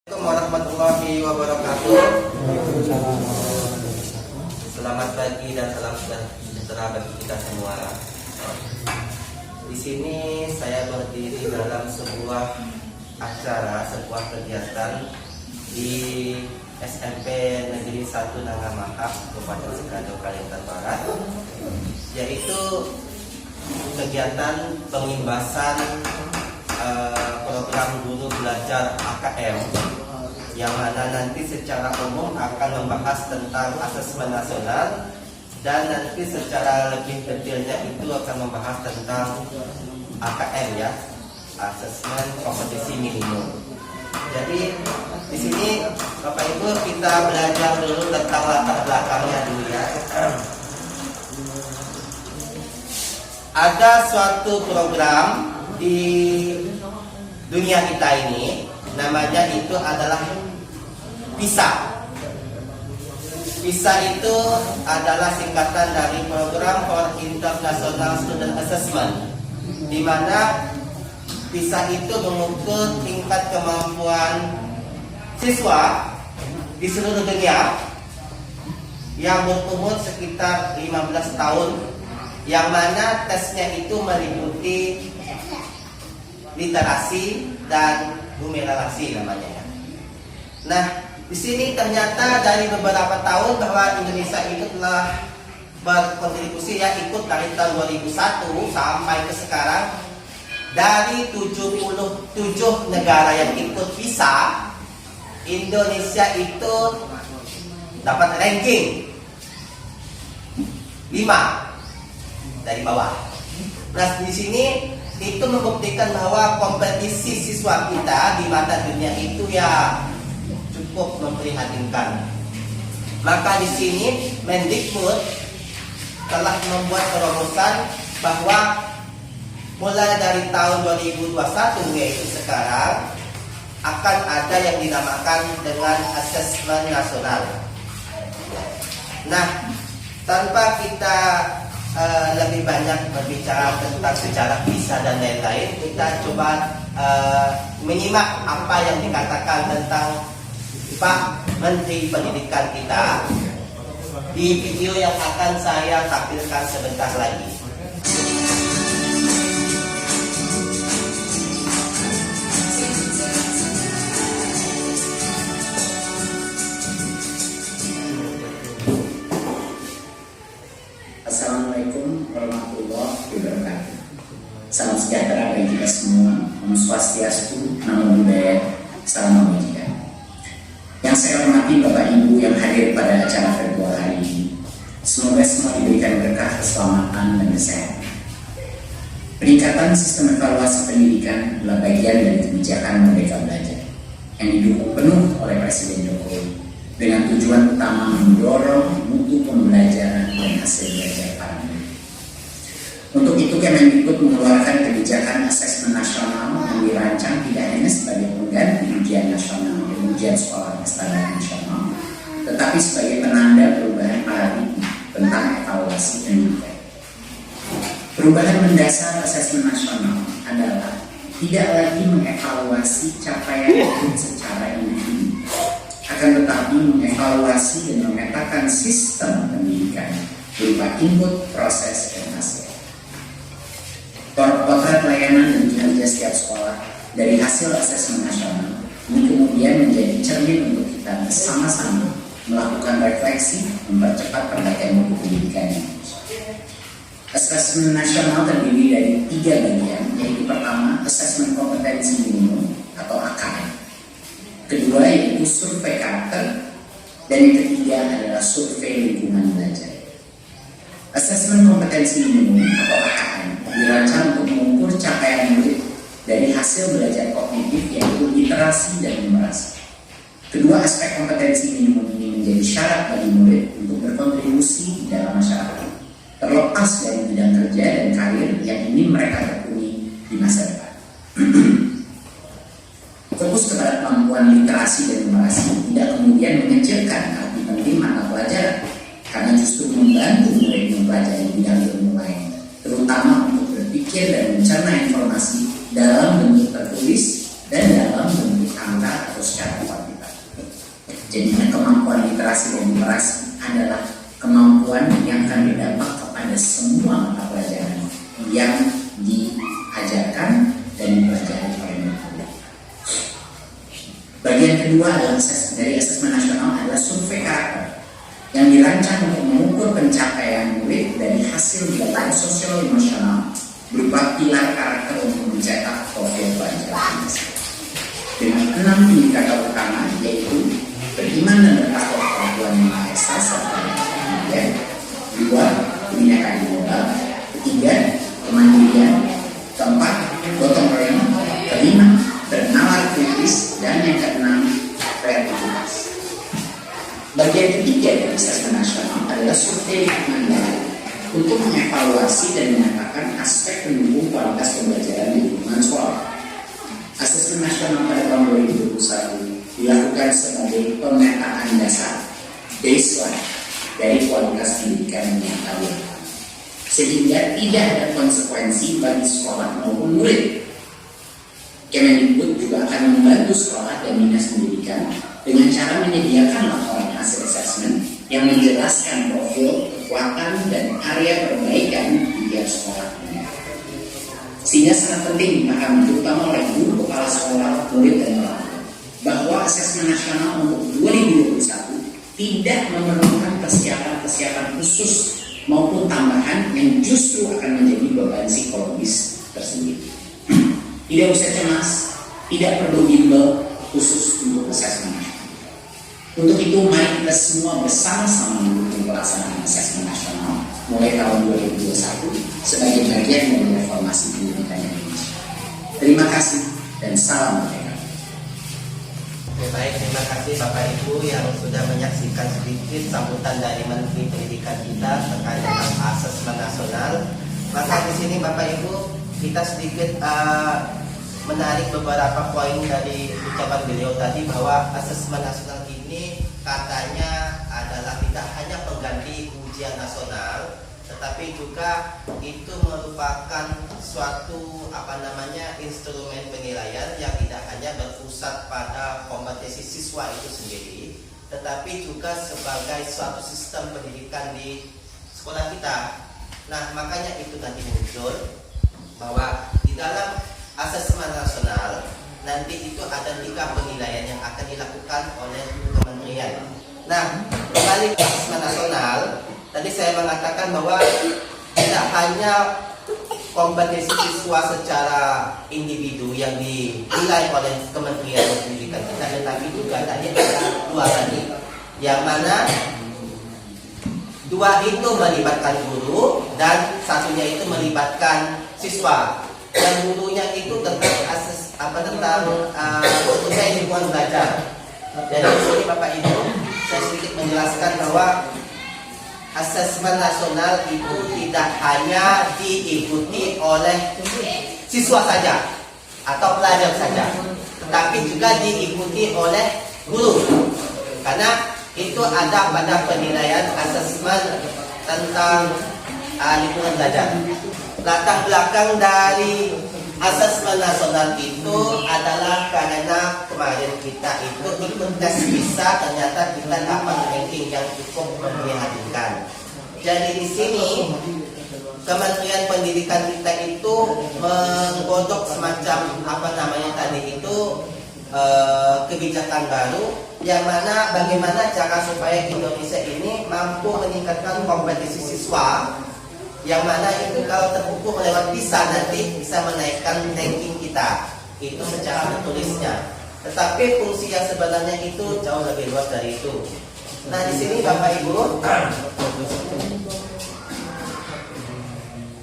Assalamualaikum warahmatullahi wabarakatuh. Selamat pagi dan salam sejahtera bagi kita semua. Di sini saya berdiri dalam sebuah acara, sebuah kegiatan di SMP Negeri 1 Nangamahap, Kabupaten Sekado, Kalimantan Barat, yaitu kegiatan pengimbasan program guru belajar AKM, yang mana nanti secara umum akan membahas tentang asesmen nasional, dan nanti secara lebih detailnya itu akan membahas tentang AKM, ya, asesmen kompetisi minimum. Jadi di sini Bapak Ibu kita belajar dulu tentang latar belakangnya dulu, ya. Ada suatu program di dunia kita ini, namanya itu adalah PISA. PISA itu adalah singkatan dari Program for International Student Assessment, di mana PISA itu mengukur tingkat kemampuan siswa di seluruh dunia yang berumur sekitar 15 tahun, yang mana tesnya itu meliputi literasi dan numerasi namanya. Nah, di sini ternyata dari beberapa tahun bahwa Indonesia itu telah berkontribusi, ya, ikut dari tahun 2001 sampai ke sekarang. Dari 77 negara yang ikut PISA, Indonesia itu dapat ranking 5 dari bawah. Nah, di sini itu membuktikan bahwa kompetisi siswa kita di mata dunia itu, ya, cukup memprihatinkan. Maka di sini Mendikbud telah membuat terobosan bahwa mulai dari tahun 2021, yaitu sekarang, akan ada yang dinamakan dengan asesmen nasional. Nah, tanpa kita lebih banyak berbicara tentang sejarah PISA dan lain-lain, kita coba menyimak apa yang dikatakan tentang Pak Menteri Pendidikan kita di video yang akan saya tampilkan sebentar lagi. Assalamualaikum warahmatullahi wabarakatuh. Salam sejahtera bagi kita semua. Om Swastiastu, Namo Buddhaya, Salam Kebajikan. Yang saya hormati Bapak Ibu yang hadir pada acara virtual hari ini, semoga semua diberikan berkah, keselamatan, dan kesehatan. Peningkatan sistem evaluasi pendidikan adalah bagian dari kebijakan Merdeka Belajar yang didukung penuh oleh Presiden Jokowi, dengan tujuan utama mendorong mutu pembelajaran dan hasil belajar para murid. Untuk itu, Kemendikbud mengeluarkan kebijakan asesmen nasional yang dirancang tidak hanya sebagai pengganti ujian nasional dan ujian sekolah standar nasional, tetapi sebagai penanda perubahan paradigma tentang evaluasi pendidikan. Perubahan mendasar asesmen nasional adalah tidak lagi mengevaluasi capaian secara individu, akan tetapi mengevaluasi dan memetakan sistem pendidikan berupa input, proses, dan hasil. Potret layanan dan kinerja setiap sekolah dari hasil asesmen nasional ini kemudian menjadi cermin untuk kita bersama-sama melakukan refleksi, mempercepat perbaikan mutu pendidikan Indonesia. Asesmen nasional terdiri dari 3 bagian, yaitu pertama, asesmen kompetensi minimum atau AKM. Kedua yaitu survei karakter, dan yang ketiga adalah survei lingkungan belajar. Asesmen kompetensi minimum atau AKM dirancang untuk mengukur capaian murid dari hasil belajar kognitif, yaitu literasi dan numerasi. Kedua aspek kompetensi minimum ini menjadi syarat bagi murid untuk berkontribusi di dalam masyarakat, terlepas dari bidang kerja dan karir yang ingin mereka tekuni di masa depan. Fokus kepada kemampuan literasi dan numerasi tidak kemudian mengecilkan arti penting mata pelajaran, karena justru membantu murid mempelajari bidang ilmu lain, terutama untuk berpikir dan mencerna informasi dalam bentuk tertulis dan dalam bentuk angka atau secara Jadi kemampuan literasi dan numerasi adalah kemampuan yang akan berdampak kepada semua mata pelajaran yang diajarkan dan dipelajari oleh murid. Bagian kedua adalah dari asesmen nasional adalah survei karakter yang dirancang untuk mengukur pencapaian murid dari hasil data sosial emosional berupa pilar karakter untuk mencetak profil pelajaran dengan 6 indikator utama, yaitu beriman dan bertakwa kepada Tuhan Yang Maha Esa serta kemudian 2. Kebinekaan global, 3. Kemandirian, 4. Gotong royong, 5. Bernalar kritis, dan yang ke-6 kreativitas. Bagian ketiga dari asesmen nasional adalah survei lingkungan baru untuk mengevaluasi dan menyatakan aspek pendukung kualitas pembelajaran di lingkungan sekolah. Asesmen nasional pada tahun 2021 dilakukan sebagai pemetaan dasar baseline dari kualitas pendidikan yang ada, sehingga tidak ada konsekuensi bagi sekolah maupun murid. Kemendikbud juga akan membantu sekolah dan dinas pendidikan dengan cara menyediakan laporan hasil asesmen yang menjelaskan profil, kekuatan, dan area perbaikan di tiap sekolah. Sehingga sangat penting dipahami terutama oleh guru, kepala sekolah, murid, dan orang tua bahwa asesmen nasional untuk 2021 tidak memerlukan persiapan khusus maupun tambahan yang justru akan menjadi beban psikologis tersendiri. Tidak usah cemas, tidak perlu bimbel khusus untuk asesmen nasional. Untuk itu, mari kita semua bersama-sama mendukung pelaksanaan asesmen nasional mulai tahun 2021 sebagai bagian dari reformasi pendidikan Indonesia. Terima kasih dan salam merdeka. Oke, baik, terima kasih Bapak Ibu yang sudah menyaksikan sedikit sambutan dari Menteri Pendidikan kita terkait dengan asesmen nasional. Maka di sini Bapak Ibu kita sedikit menarik beberapa poin dari ucapan beliau tadi bahwa asesmen nasional ini katanya adalah tidak hanya pengganti ujian nasional, tetapi juga itu merupakan suatu instrumen penilaian yang tidak hanya berpusat pada kompetisi siswa itu sendiri, tetapi juga sebagai suatu sistem pendidikan di sekolah kita. Nah, makanya itu nanti muncul bahwa di dalam asesmen nasional nanti itu ada 3 penilaian yang akan dilakukan oleh kementerian. Nah, kembali ke asesmen nasional, tadi saya mengatakan bahwa tidak hanya kompetisi siswa secara individu yang dinilai oleh Kementerian Pendidikan kita, tetapi juga tadi ada 2 tadi, yang mana 2 itu melibatkan guru dan satunya itu melibatkan siswa. Dan gurunya itu tentang lingkungan belajar. Jadi di sini Bapak Ibu, saya sedikit menjelaskan bahwa asesmen nasional itu tidak hanya diikuti oleh siswa saja atau pelajar saja, tetapi juga diikuti oleh guru. Karena itu ada pada penilaian asesmen tentang lingkungan belajar. Latar belakang dari asesmen nasional itu adalah karena kemarin kita itu ikut tes PISA, ternyata kita dapat ranking yang cukup memprihatinkan. Jadi di sini Kementerian Pendidikan kita itu menggodok semacam kebijakan baru, yang mana bagaimana cara supaya Indonesia ini mampu meningkatkan kompetisi siswa, yang mana itu kalau terukur lewat PISA nanti bisa menaikkan ranking kita itu secara tertulisnya. Tetapi fungsi yang sebenarnya itu jauh lebih luas dari itu. Nah, di sini Bapak Ibu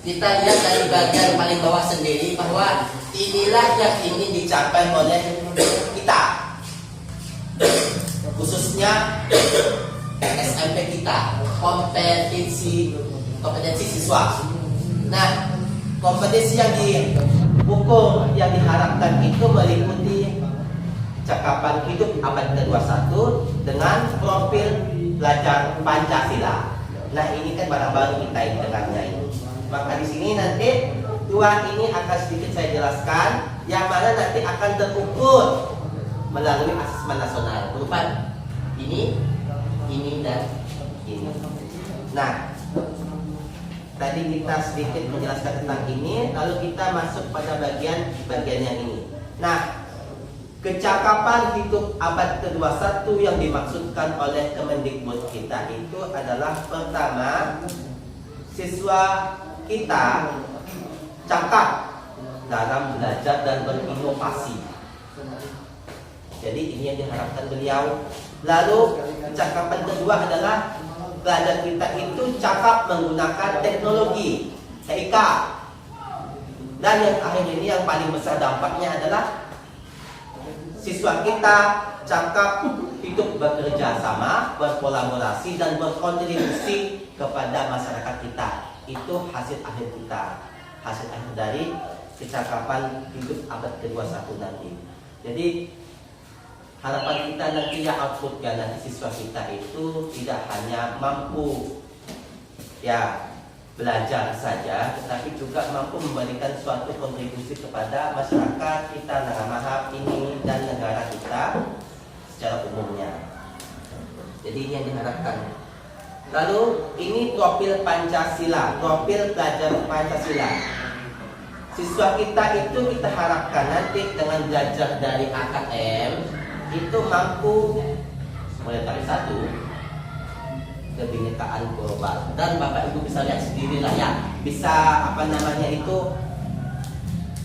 kita lihat dari bagian paling bawah sendiri bahwa inilah yang ingin dicapai oleh kita, khususnya SMP kita, kompetensi siswa. Nah, kompetisi yang diukur, yang diharapkan itu meliputi cakapan hidup abad ke-21 dengan profil belajar Pancasila. Nah, ini kan barang baru kita dengarnya ini. Maka di sini nanti 2 ini akan sedikit saya jelaskan, yang mana nanti akan terukur melalui asesmen nasional berupa ini dan ini. Nah, tadi kita sedikit menjelaskan tentang ini, lalu kita masuk pada bagian yang ini. Nah, kecakapan hidup abad ke-21 yang dimaksudkan oleh Kemendikbud kita itu adalah pertama, siswa kita cakap dalam belajar dan berinovasi. Jadi ini yang diharapkan beliau. Lalu kecakapan kedua adalah pelajar kita itu cakap menggunakan teknologi TIK. Dan yang akhir ini yang paling besar dampaknya adalah siswa kita cakap hidup bekerja sama, berkolaborasi dan berkontribusi kepada masyarakat kita. Itu hasil akhir kita, hasil akhir dari kecakapan hidup abad ke-21 nanti. Jadi harapan kita nanti ya outputnya nanti siswa kita itu tidak hanya mampu ya belajar saja, tetapi juga mampu memberikan suatu kontribusi kepada masyarakat kita, negara mahal ini dan negara kita secara umumnya. Jadi ini yang diharapkan. Lalu ini profil Pancasila, profil pelajar Pancasila. Siswa kita itu kita harapkan nanti dengan belajar dari AKM itu mampu mulai dari satu kebinekaan global, dan Bapak Ibu bisa lihat sendiri lah ya, bisa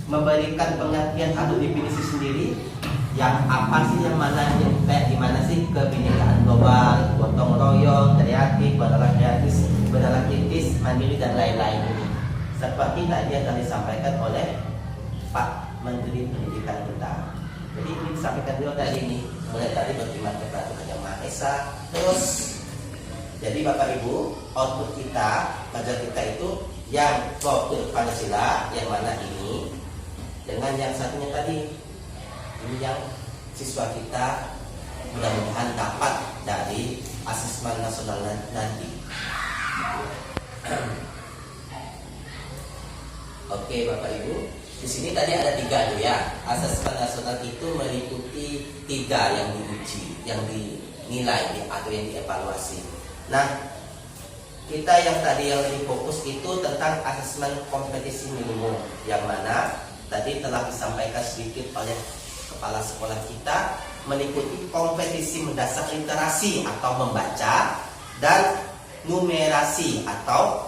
memberikan pengertian atau definisi sendiri yang apa sih, yang mana yang kayak gimana sih kebinekaan global, gotong royong, kreatif, berdalam kritis, mandiri dan lain-lain. Seperti tadi yang tadi disampaikan oleh Pak Menteri Pendidikan kita. Jadi ini disampaikan dulu tadi ini, mulai tadi beriman kepada Tuhan Yang Maha Esa. Terus, jadi Bapak Ibu, output kita, pelajar kita itu yang profil Pancasila, yang mana ini, dengan yang satunya tadi, ini yang siswa kita mudah-mudahan dapat dari asesmen nasional nanti. Oke Bapak Ibu, di sini tadi ada 3 tuh ya. Asesmen nasional itu meliputi 3 yang diuji, yang dinilai atau yang dievaluasi. Nah, kita yang tadi yang lebih fokus itu tentang asesmen kompetisi minimum, yang mana tadi telah disampaikan sedikit oleh kepala sekolah kita, meliputi kompetisi mendasar literasi atau membaca dan numerasi atau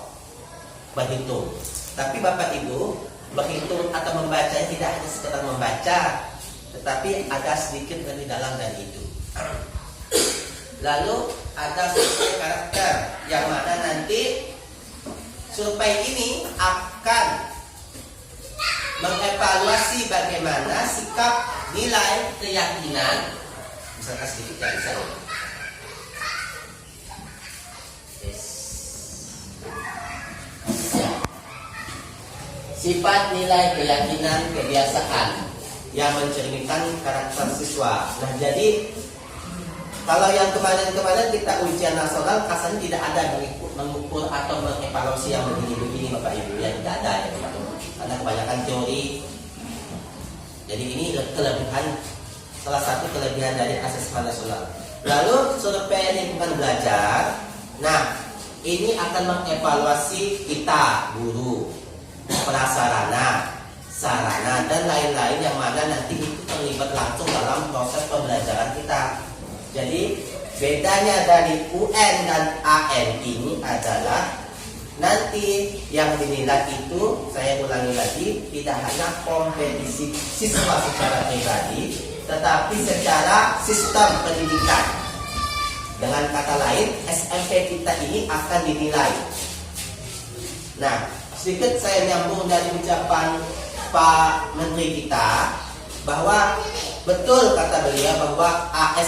berhitung. Tapi Bapak Ibu, berhitung atau membaca tidak hanya sekedar membaca, tetapi ada sedikit lebih dalam dari itu. Lalu ada survei karakter, yang mana nanti survei ini akan mengevaluasi bagaimana sikap, nilai, keyakinan, misalkan sedikit ya bisa. Sifat, nilai, keyakinan, kebiasaan yang mencerminkan karakter siswa. Nah, jadi kalau yang kemarin-kemarin kita ujian nasional, kasarnya tidak ada mengukur atau mengevaluasi yang begini-begini Bapak Ibu, ya tidak ada ya teman-teman. Karena kebanyakan teori. Jadi ini kelebihan, salah satu kelebihan dari asesmen nasional. Lalu survei lingkungan belajar. Nah, ini akan mengevaluasi kita, guru, prasarana, sarana dan lain-lain yang mana nanti itu terlibat langsung dalam proses pembelajaran kita. Jadi bedanya dari UN dan AN ini adalah nanti yang dinilai itu, saya ulangi lagi, tidak hanya kompetisi siswa secara pribadi, tetapi secara sistem pendidikan. Dengan kata lain, SMP kita ini akan dinilai. Nah, sedikit saya nyambung dari ucapan Pak Menteri kita, bahwa betul kata beliau bahwa AN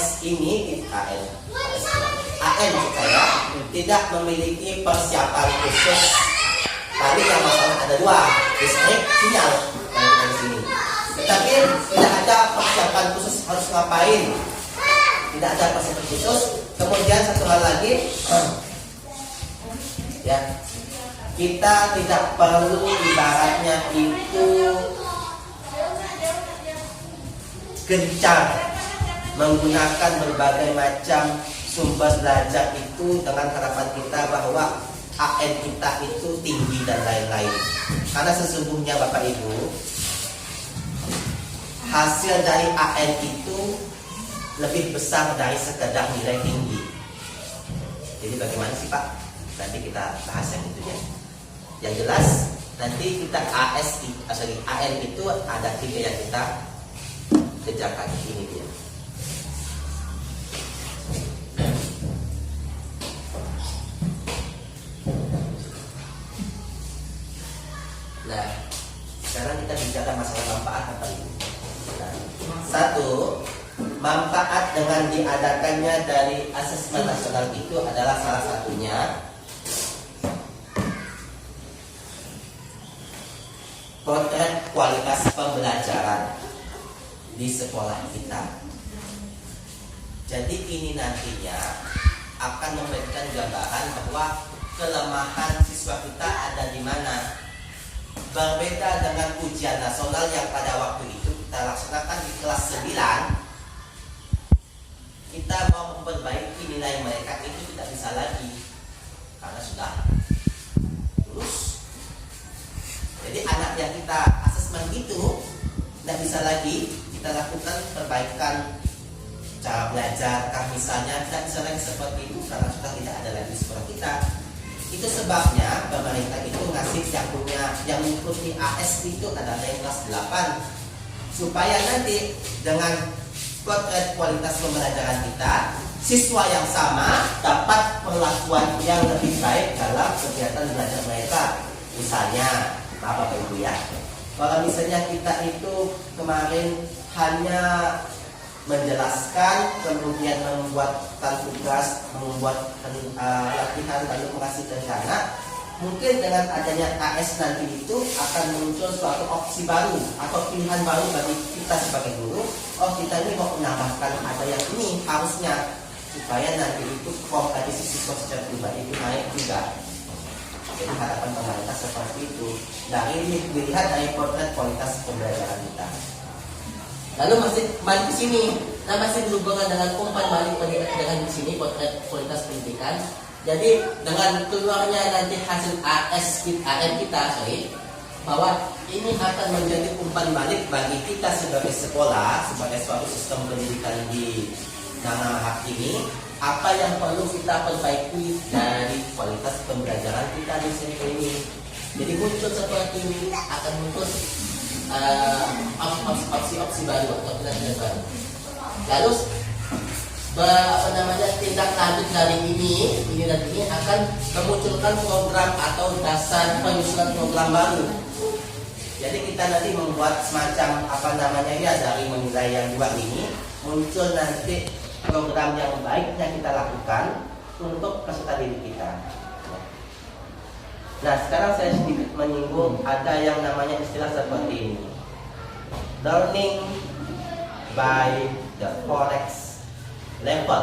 maksud saya tidak memiliki persiapan khusus. Tadi yang masalah ada 2, listrik, sinyal dari sini. Tetapi tidak ada persiapan khusus harus ngapain. Tidak ada persiapan khusus. Kemudian satu hal lagi, ya, kita tidak perlu ibaratnya itu gencar menggunakan berbagai macam sumber belajar itu dengan harapan kita bahwa AN kita itu tinggi dan lain-lain. Karena sesungguhnya Bapak Ibu, hasil dari AN itu lebih besar dari sekedar nilai tinggi. Jadi bagaimana sih Pak? Nanti kita bahas yang itu ya. Yang jelas nanti kita AN itu ada 3 yang kita kerjakan. Ini dia. Nah, sekarang kita bicara masalah manfaat Bapak Ibu. Nah, 1, manfaat dengan diadakannya dari asesmen nasional itu adalah salah satunya potret kualitas pembelajaran di sekolah kita. Jadi ini nantinya akan memberikan gambaran bahwa kelemahan siswa kita ada di mana. Berbeda dengan ujian nasional yang pada waktu itu kita laksanakan di kelas 9, kita mau memperbaiki nilai mereka itu tidak bisa lagi karena sudah lulus. Jadi anak yang kita asesmen itu tidak bisa lagi kita lakukan perbaikan cara belajar, misalnya tidak bisa lagi seperti itu karena sudah tidak ada lagi sekolah kita. Itu sebabnya pemerintah itu ngasih yang mengikuti AS itu adalah yang kelas 8 supaya nanti dengan potret kualitas pembelajaran kita, siswa yang sama dapat perlakuan yang lebih baik dalam kegiatan belajar mereka. Misalnya, Bapak Ibu ya, kalau misalnya kita itu kemarin hanya menjelaskan, kemudian membuatkan tugas, membuat latihan, lalu mengasih rencana, mungkin dengan adanya AS nanti itu akan muncul suatu opsi baru atau pilihan baru bagi kita sebagai guru. Oh, kita ini mau menambahkan ada yang ini harusnya supaya nanti itu kompetisi siswa secara pribadi itu naik juga. Jadi harapan pemerintah seperti itu. Nah, ini dilihat dari potret kualitas pembelajaran kita. Lalu masih balik ke sini, nah masih berhubungan dengan umpan balik dengan di sini potret kualitas pendidikan. Jadi dengan keluarnya nanti hasil AN kita, bahwa ini akan menjadi umpan balik bagi kita sebagai sekolah, sebagai suatu sistem pendidikan di Nana Mahak ini, apa yang perlu kita perbaiki dari kualitas pembelajaran kita di sini ini. Jadi muncul seperti ini akan muncul opsi baru atau pilihan baru. Lalu tindak lanjut dari ini akan memunculkan program atau dasar penyusunan program baru. Jadi kita nanti membuat semacam dari menilai yang 2 ini muncul nanti program yang baik yang kita lakukan untuk peserta didik kita. Nah, sekarang saya sedikit menyinggung ada yang namanya istilah seperti ini. Learning by the forex level.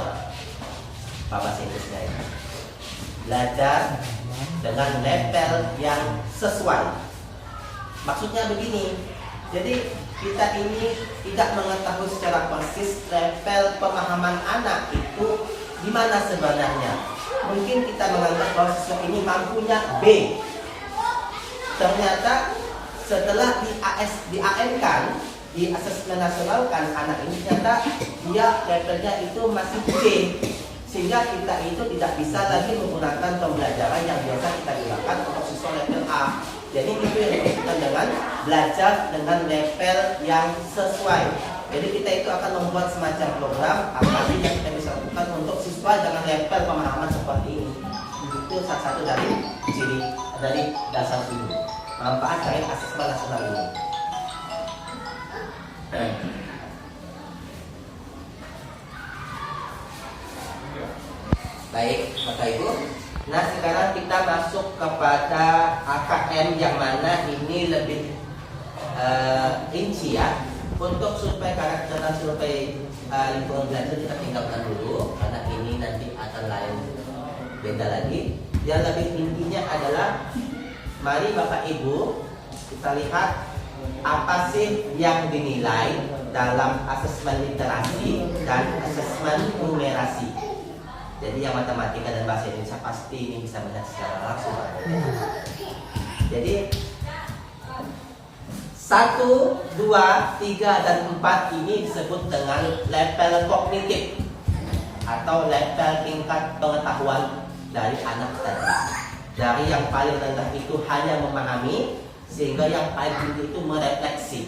Apa bahasa Inggrisnya ini? Belajar dengan level yang sesuai. Maksudnya begini. Jadi kita ini tidak mengetahui secara persis level pemahaman anak itu di mana sebenarnya. Mungkin kita menganggap bahwa siswa ini mampunya B. Ternyata setelah di AN-kan, di asesmen nasional kan, anak ini ternyata dia levelnya itu masih C. Sehingga kita itu tidak bisa lagi menggunakan pembelajaran yang biasa kita gunakan untuk siswa level A. Jadi itu yang dimaksudkan dengan belajar dengan level yang sesuai. Jadi kita itu akan membuat semacam program apa sih yang kita bisa lakukan untuk siswa dengan level pemahaman seperti ini. Itu salah satu dari ciri dari dasar ini. Manfaat dari asesmen nasional ini. Baik, Bapak Ibu. Nah, sekarang kita masuk kepada AKM yang mana ini lebih rinci ya. Untuk survei karakter dan survei lingkungan belajar kita tinggalkan dulu karena ini nanti akan lain beda lagi. Yang lebih intinya adalah mari Bapak Ibu kita lihat apa sih yang dinilai dalam asesmen literasi dan asesmen numerasi. Jadi yang matematika dan bahasa Indonesia pasti ini bisa melihat secara langsung. Jadi 1, 2, 3, dan 4 ini disebut dengan level kognitif atau level tingkat pengetahuan dari anak tadi. Dari yang paling rendah itu hanya memahami, sehingga yang paling tinggi itu merefleksi.